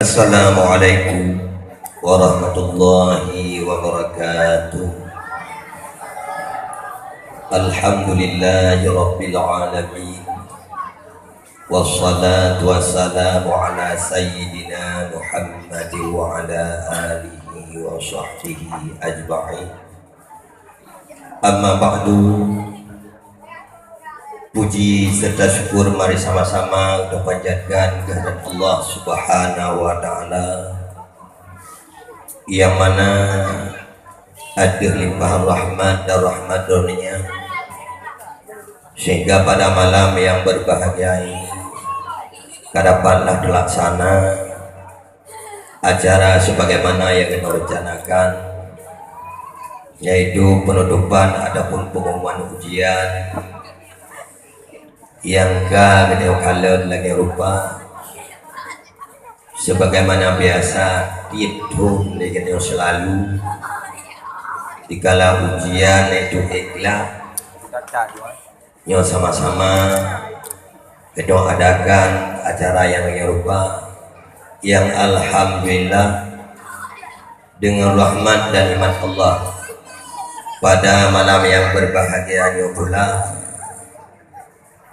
Assalamualaikum warahmatullahi wabarakatuh. Alhamdulillahi rabbil alamin. Wassalatu wassalamu ala sayyidina Muhammad wa ala alihi wa sahbihi ajma'in. Amma ba'du. Puji serta syukur mari sama-sama kita panjatkan kehadirat Allah Subhanahu wa taala yang mana ada limpahan rahmat dan rahmat darinya, sehingga pada malam yang berbahagia ini dapatlah terlaksana acara sebagaimana yang kita rencanakan, yaitu penutupan ataupun pengumuman ujian yang kita kala lagi rupa sebagaimana biasa itu kita selalu dikala ujian itu ikhlas nyo sama-sama kita adakan acara yang lagi rupa yang alhamdulillah dengan rahmat dan iman Allah pada malam yang berbahagia pula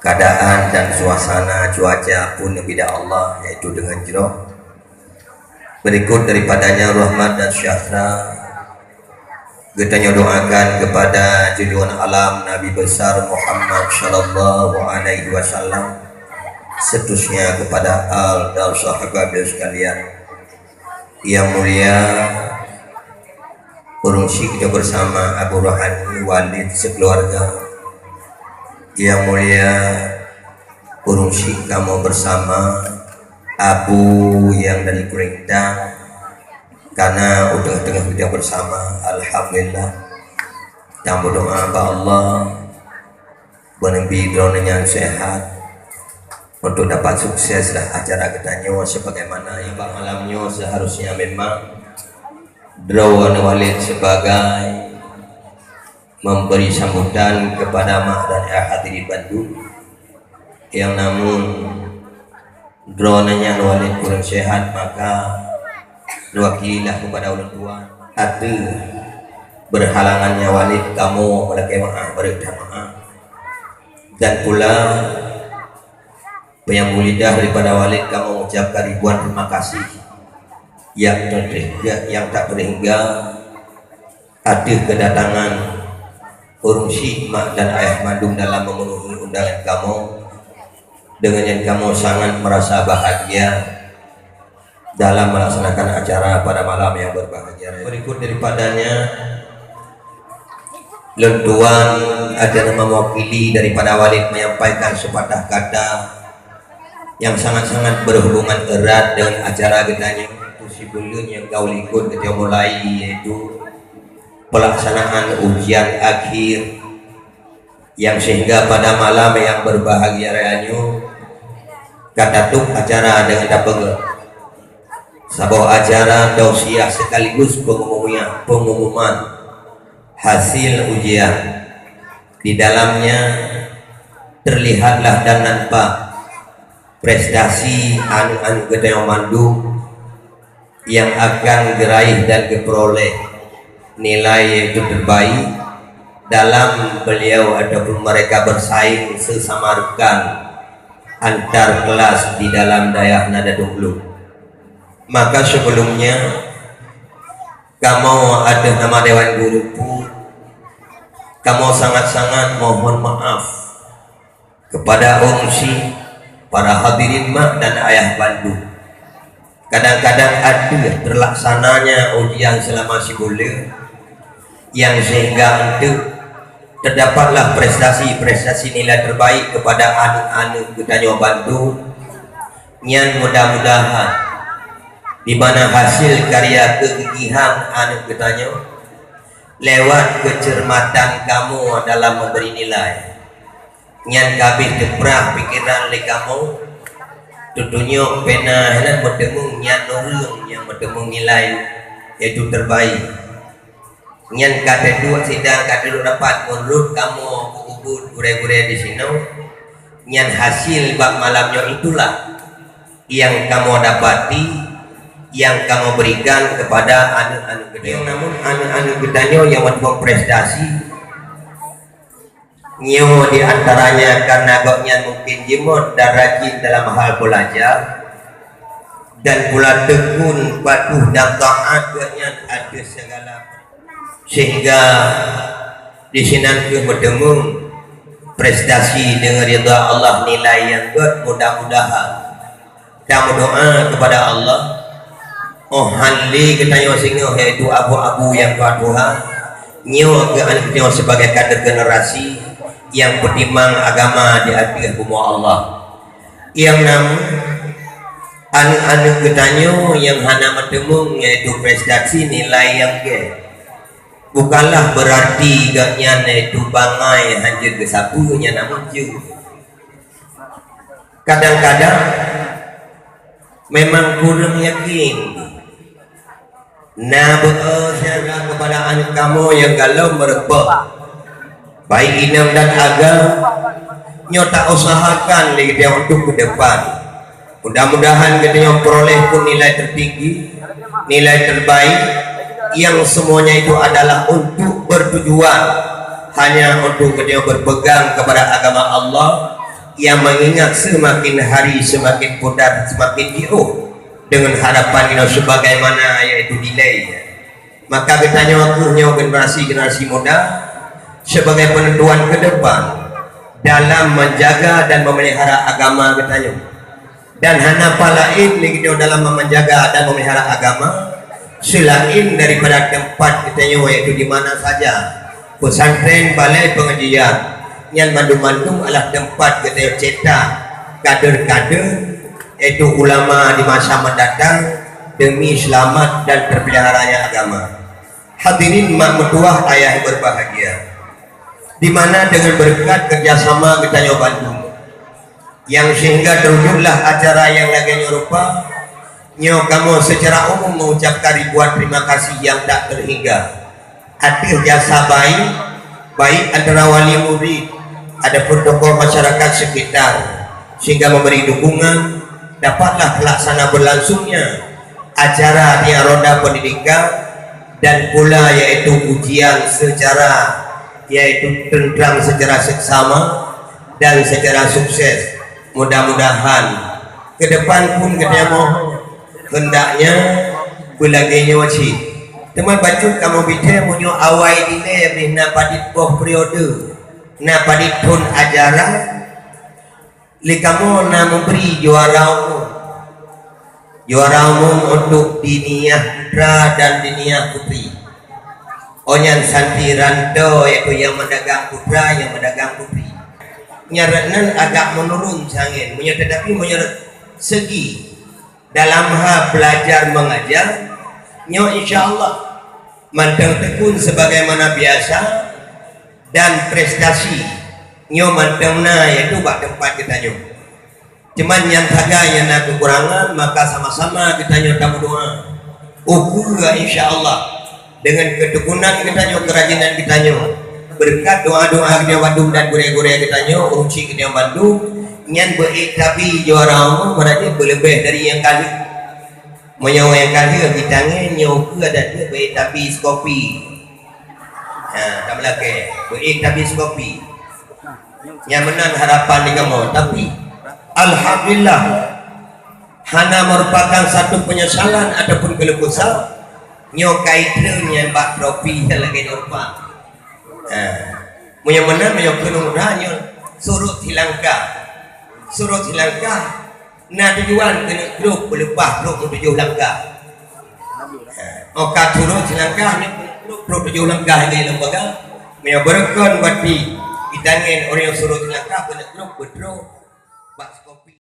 keadaan dan suasana cuaca pun bila Allah, yaitu dengan jerah berikut daripadanya rahmat dan sejahtera. Kita doakan kepada junjungan alam Nabi besar Muhammad sallallahu alaihi wasallam, seterusnya kepada al dan sahabat beliau sekalian yang mulia. Urungsi kita bersama Abu Rohani Walid sekeluarga yang mulia, urungsi kamu bersama Abu yang dari Kuringtang, karena udah tengah kita bersama. Alhamdulillah, yang berdoa kepada Allah menembi dronenya sehat untuk dapat sukseslah acara ketanyo sebagaimana yang malamnya seharusnya memang Drawan Walid sebagai memberi sambutan kepada mak dan hadirin Bandung yang namun dronanya Walid kurang sehat, maka diwakililah kepada orang tua ada berhalangannya Walid kamu melakukan maaf, berita maaf, dan pula yang lidah daripada Walid kamu mengucapkan ribuan terima kasih yang tak terhingga ada kedatangan urungsi mak dan ayah mandung dalam memenuhi undangan kamu, dengan yang kamu sangat merasa bahagia dalam melaksanakan acara pada malam yang berbahagia. Berikut daripadanya lentuan ada nama mewakili daripada Walid menyampaikan sepatah kata yang sangat-sangat berhubungan erat dengan acara gedanya itu si bulan yang kau ikut ketika mulai, yaitu pelaksanaan ujian akhir yang sehingga pada malam yang berbahagia reanyo katatuk acara dengan dapat sebuah acara tausiah sekaligus pengumuman hasil ujian. Di dalamnya terlihatlah dan nampak prestasi anu-anu kita yang mandu yang akan diraih dan diperoleh nilai itu terbaik dalam beliau ataupun mereka bersaing sesama rekan antar kelas di dalam daerah Nada Dunglu. Maka sebelumnya kamu ada nama Dewan Guru pun kamu sangat-sangat mohon maaf kepada urungsi para hadirin mak dan ayah Bandung. Kadang-kadang ada terlaksananya ujian selama sebulan yang sehingga untuk terdapatlah prestasi-prestasi nilai terbaik kepada anak-anak kita Bandung yang mudah-mudahan di mana hasil karya kegigihan anak kita lewat kecermatan kamu dalam memberi nilai yang kabeh teprah pikiran oleh kamu tutunyo pena helan bertemu yang orang yang bertemu nilai yaitu terbaik. Nyan kata dua sidang kata dua dapat menurut kamu kubur gure-gure di sini nyan hasil bab malamnya itulah yang kamu dapati yang kamu berikan kepada anak-anak kita. Namun anak-anak kita yang membuat prestasi nyo di antaranya karena agaknya mungkin jemut dan rajin dalam hal belajar dan pula tekun patuh dan taat ada segala, sehingga di sini kita bertemu prestasi dengan ridha Allah, nilai yang good. Mudah-mudahan kita berdoa kepada Allah, oh hanli kita yang singgah yaitu abu-abu yang Tuhan nyo ke anak kita sebagai kader generasi yang beriman agama di hati bumi Allah, yang namun anak-anak ketanyo yang hana bertemu yaitu prestasi nilai yang ke bukanlah berarti gaknya yaitu bangai hanya ke sapunya, namun juga kadang-kadang memang kurang yakin. Nah bersyarah kepada anak kamu yang galau merebak baik inam dan agam, nyo tak usahakan lagi dia untuk ke depan. Mudah-mudahan kita yang peroleh pun nilai tertinggi, nilai terbaik, yang semuanya itu adalah untuk bertujuan hanya untuk kita berpegang kepada agama Allah, yang mengingat semakin hari semakin pudar, semakin jauh dengan harapan kita sebagaimana yaitu nilai. Maka kita nyo generasi muda sebagai penentuan ke depan dalam menjaga dan memelihara agama kita, dan hanapa lain lagi dalam menjaga dan memelihara agama selain daripada tempat kita yaitu di mana saja pesantren, balai pengajian yang mandu-mandu adalah tempat kita cetak kader-kader yaitu ulama di masa mendatang demi selamat dan terpeliharanya agama. Hadirin mak mertua ayah berbahagia, di mana dengan berkat kerjasama kita Bandung yang sehingga terwujudlah acara yang lagi rupa nyo kamu secara umum mengucapkan ribuan terima kasih yang tak terhingga atas jasa baik antara wali murid adapun tokoh masyarakat sekitar, sehingga memberi dukungan dapatlah pelaksana berlangsungnya acara di roda pendidikan dan pula yaitu ujian secara yaitu tentram secara seksama dan secara sukses. Mudah-mudahan ke depan pun kita mohon hendaknya belagainya wajib teman baca kamu bicara munyo awai dile bina padit boh periode na padit pun ajaran li kamu na memberi juara umum untuk diniyah putra dan diniyah putri. Onyan santi ranto yaitu yang mendagang putra, yang mendagang putri. Nyaranan agak menurun sangin, tetapi menyeret segi dalam hal belajar mengajar, nyo insyaallah manteng tekun sebagaimana biasa, dan prestasi nyo mantengna yaitu bak tempat kita nyo. Cuman yang taga yang nak kekurangan maka sama-sama kita nyo tamu doa. Ukur insyaallah dengan ketekunan kita nyo, kerajinan kita nyo, berkat doa-doa kita Bandung dan gurih-gurih kita nyo, urusi kita Bandung nyan tapi juara umum berarti berlebih dari yang kali menyawa yang kali kita nyo ke ada dia tapi skopi tak belakang tapi skopi yang menang harapan di kamu, tapi alhamdulillah hana merupakan satu penyesalan ataupun kelepasan nyo kaitrenya bak trofi lagi rupa. Munyo menang nyo kenung nyo surut Langkah na tujuan kena grup berlepas grup 7 langkah. Oka turut Langkah ni grup 7 langkah ini lembaga. Munyo berkon berarti kita ingin orang yang surut Langkah kena grup berdro